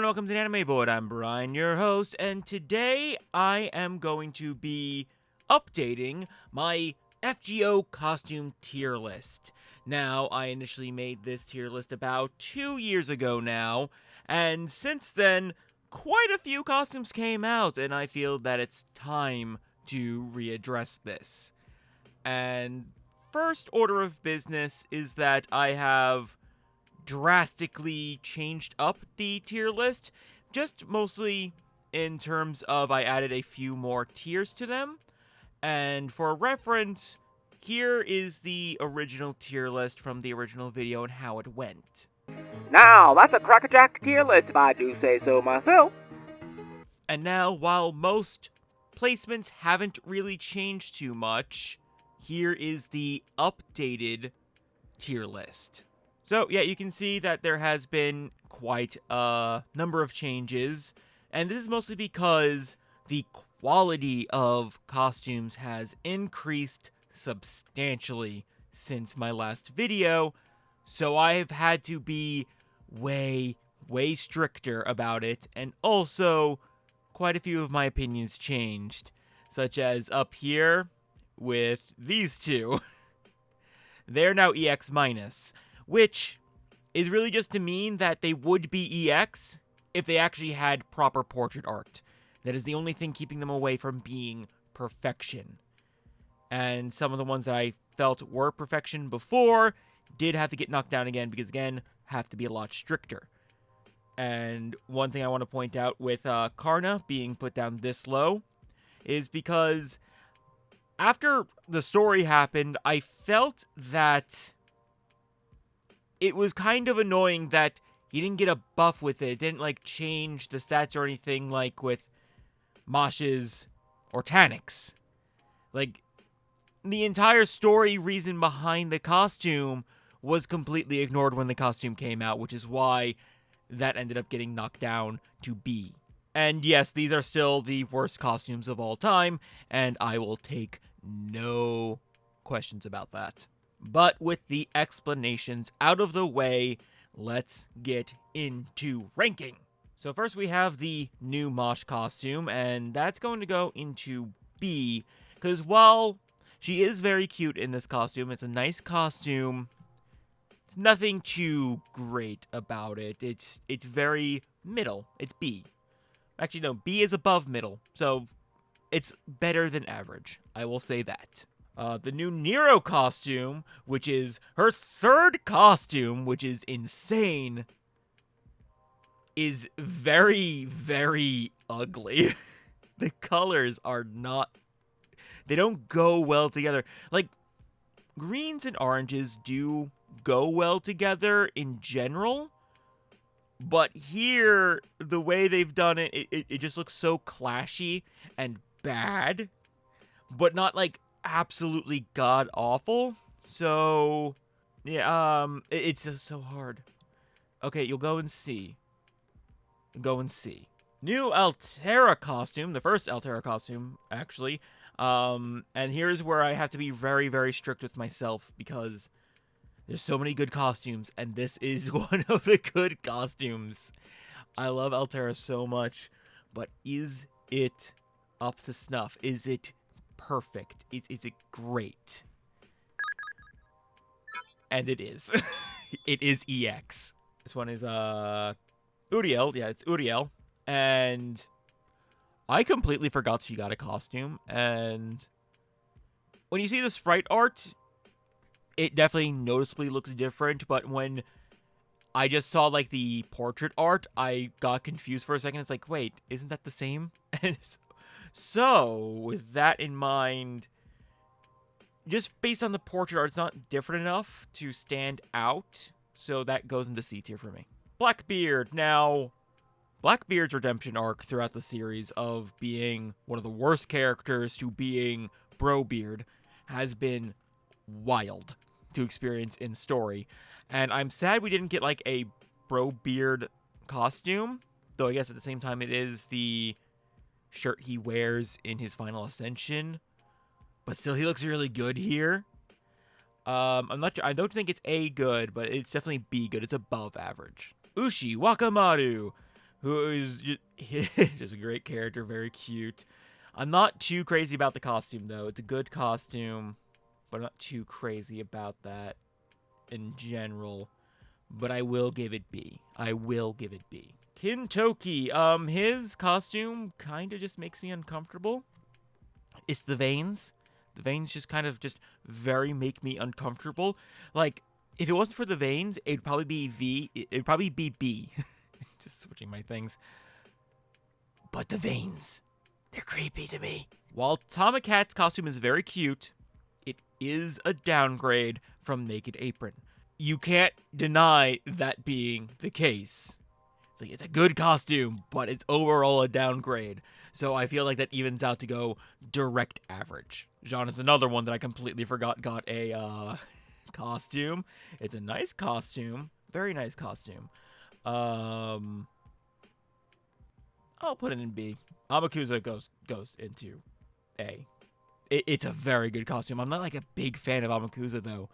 everyone, welcome to the Anime Void. I'm Brian, your host, and today I am going to be updating my FGO costume tier list. Now, I initially made this tier list about 2 years ago now, and since then, quite a few costumes came out, and I feel that it's time to readdress this. And first order of business is that I have drastically changed up the tier list, just mostly in terms of I added a few more tiers to them. And for reference, here is the original tier list from the original video and how it went. Now, that's a crackerjack tier list if I do say so myself. And now, while most placements haven't really changed too much, here is the updated tier list. So, yeah, you can see that there has been quite a number of changes, and this is mostly because the quality of costumes has increased substantially since my last video, so I have had to be way stricter about it, and also quite a few of my opinions changed, such as up here with these two. They're now EX minus, which is really just to mean that they would be EX if they actually had proper portrait art. That is the only thing keeping them away from being perfection. And some of the ones that I felt were perfection before did have to get knocked down again because, again, have to be a lot stricter. And one thing I want to point out with Karna being put down this low is because after the story happened, I felt that it was kind of annoying that he didn't get a buff with it. It didn't, like, change the stats or anything like with Mosh's or Tanik's. Like, the entire story reason behind the costume was completely ignored when the costume came out, which is why that ended up getting knocked down to B. And yes, these are still the worst costumes of all time, and I will take no questions about that. But with the explanations out of the way, let's get into ranking. So first we have the new Mosh costume, and that's going to go into B, because while she is very cute in this costume, it's a nice costume, it's nothing too great about it. It's very middle. It's B. Actually, no, B is above middle, so it's better than average. I will say that. The new Nero costume, which is her third costume, which is insane, is very ugly. The colors are not... They don't go well together. Like, greens and oranges do go well together in general, but here, the way they've done it, it just looks so clashy and bad, but not, like, absolutely god-awful. So, yeah, it's just so hard. Okay, you'll go and see. Go and see. New Altera costume, the first Altera costume, actually. And here's where I have to be very strict with myself, because there's so many good costumes, and this is one of the good costumes. I love Altera so much, but is it up to snuff? Is it perfect? Is it great? And it is. It is EX. This one is, Uriel. Yeah, it's Uriel. And I completely forgot she got a costume, and when you see the sprite art, it definitely noticeably looks different, but when I just saw, like, the portrait art, I got confused for a second. It's like, wait, isn't that the same? So, with that in mind, just based on the portrait art, it's not different enough to stand out, so that goes into C tier for me. Blackbeard. Now, Blackbeard's redemption arc throughout the series of being one of the worst characters to being Brobeard has been wild to experience in story, and I'm sad we didn't get, like, a Brobeard costume, though I guess at the same time it is the shirt he wears in his final ascension, but still he looks really good here. I'm not sure, I don't think it's A good, but it's definitely B good. It's above average. Ushi Wakamaru. who is just a great character, very cute. I'm not too crazy about the costume, though. It's a good costume, but I'm not too crazy about that in general. But I will give it B. I will give it B. Kintoki, his costume kind of just makes me uncomfortable. It's the veins. The veins just kind of just very make me uncomfortable. Like, if it wasn't for the veins, it'd probably be V. It'd probably be B. Just switching my things. But the veins, they're creepy to me. While Tomicat's costume is very cute, it is a downgrade from Naked Apron. You can't deny that being the case. It's like, it's a good costume, but it's overall a downgrade. So I feel like that evens out to go direct average. Jean is another one that I completely forgot got a costume. It's a nice costume. Very nice costume. I'll put it in B. Amakusa goes into A. It's a very good costume. I'm not like a big fan of Amakusa though,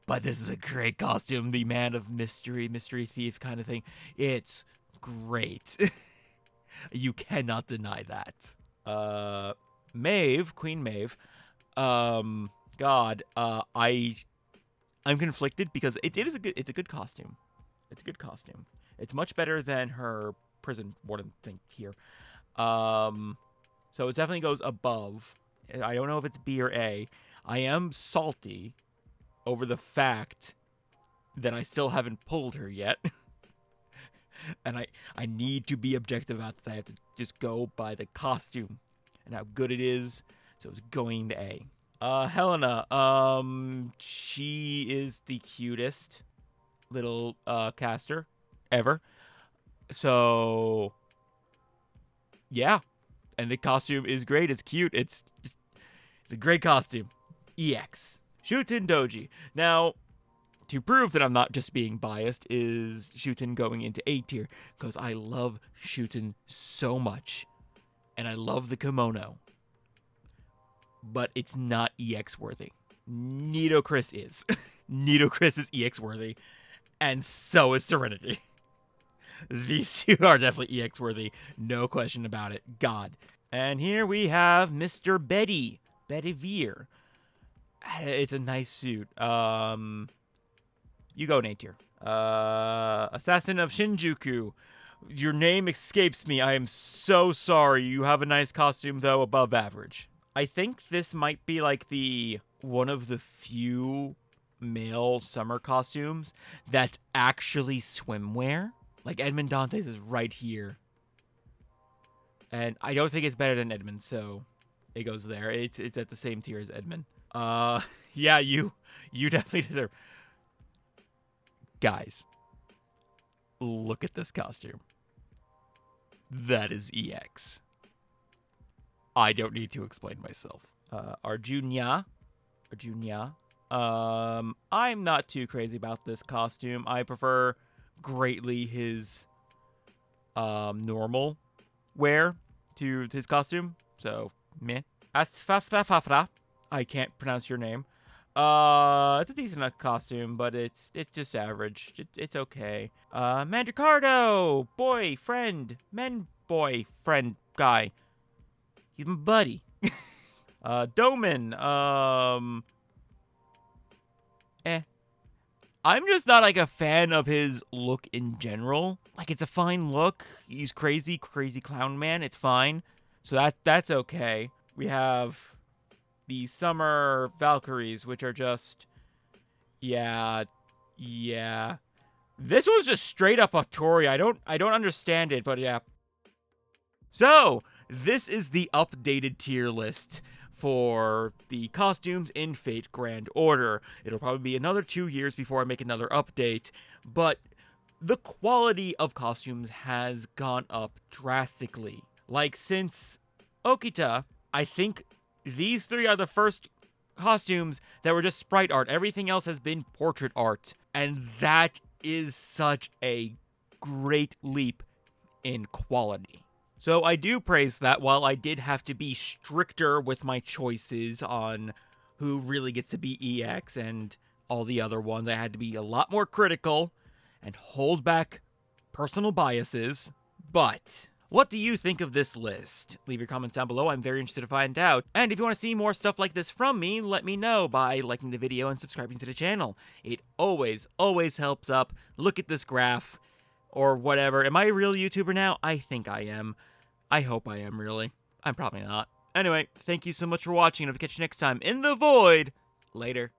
but this is a great costume. The man of mystery thief kind of thing. It's great. You cannot deny that. Maeve, Queen Maeve. God, I'm conflicted because it's a good costume. It's a good costume. It's much better than her prison warden thing here. So it definitely goes above. I don't know if it's B or A. I am salty over the fact that I still haven't pulled her yet. And I need to be objective about this. I have to just go by the costume and how good it is. So it's going to A. Helena, she is the cutest little caster ever. So yeah, and the costume is great. It's cute. It's a great costume. EX. Shuten Doji. Now, to prove that I'm not just being biased, is Shuten going into A tier because I love Shuten so much, and I love the kimono, but it's not EX worthy. Nido Chris is. Nido Chris is EX worthy, and so is Serenity. These two are definitely EX worthy, no question about it. God. And here we have Mr. Betty Veer. It's a nice suit. You go, Nate here. Assassin of Shinjuku. Your name escapes me. I am so sorry. You have a nice costume, though, above average. I think this might be like the one of the few male summer costumes that's actually swimwear. Like Edmond Dante's is right here. And I don't think it's better than Edmond, so it goes there. It's at the same tier as Edmond. Yeah, you definitely deserve. Guys, look at this costume. That is EX. I don't need to explain myself. Arjunya. I'm not too crazy about this costume. I prefer greatly his normal wear to his costume. So, meh. Asfafafafra. I can't pronounce your name. It's a decent costume, but it's just average. It's okay. Mandricardo, boyfriend guy. He's my buddy. Doman, I'm just not like a fan of his look in general. Like, it's a fine look. He's crazy clown man. It's fine. So that's okay. We have the Summer Valkyries, which are just, yeah. This was just straight up a Tori. I don't understand it, but yeah. So this is the updated tier list for the costumes in Fate Grand Order. It'll probably be another 2 years before I make another update, but the quality of costumes has gone up drastically. Like, since Okita, I think these 3 are the first costumes that were just sprite art. Everything else has been portrait art, and that is such a great leap in quality. So I do praise that. While I did have to be stricter with my choices on who really gets to be EX and all the other ones, I had to be a lot more critical and hold back personal biases. But what do you think of this list? Leave your comments down below. I'm very interested to find out. And if you want to see more stuff like this from me, let me know by liking the video and subscribing to the channel. It always helps up. Look at this graph or whatever. Am I a real YouTuber now? I think I am. I hope I am, really. I'm probably not. Anyway, thank you so much for watching, and I'll catch you next time in the void. Later.